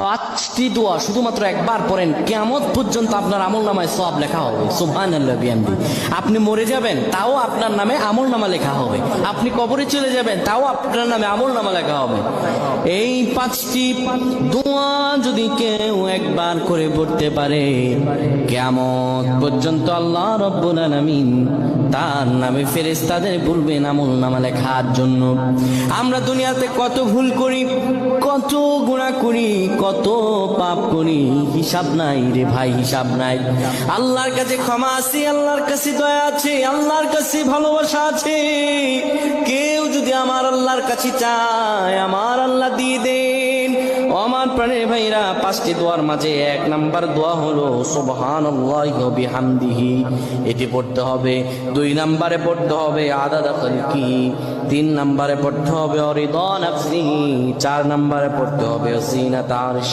5টি দোয়া শুধুমাত্র একবার পড়েন, কিয়ামত পর্যন্ত আপনার আমলনামায় সওয়াব লেখা হবে। সুবহানাল্লাহ বিহামদি। আপনি মরে যাবেন তাও আপনার নামে আমলনামা লেখা হবে, আপনি কবরে চলে যাবেন তাও আপনার নামে আমলনামা লেখা হবে। এই 5টি দোয়া যদি কেউ একবার করে পড়তে পারে, কিয়ামত পর্যন্ত আল্লাহ রাব্বুল আলামিন তার নামে ফেরেশতাদের বলবেন আমলনামা লেখার জন্য। আমরা দুনিয়াতে কত ভুল করি, কত গুনাহ করি, কত পাপ করি, হিসাব নাই রে ভাই, হিসাব নাই। আল্লাহর কাছে ক্ষমা আছে, আল্লাহর কাছে দয়া আছে, আল্লাহর কাছে ভালোবাসা আছে। কেউ যদি আমার আল্লাহর কাছে চায়, আমার আল্লাহ দিয়ে দেন। আমার প্রাণের ভাইরা, 5টি দোয়ার মাঝে 1 নাম্বার দোয়া হলো সুবহানাল্লাহি ওয়া বিহামদিহি, এটি পড়তে হবে। 2 নাম্বারে পড়তে হবে আদাদা খালকি, 3 নাম্বারে পড়তে হবে রিদা নাফসিহি, 4 নাম্বারে পড়তে হবে জিনাত আরশ।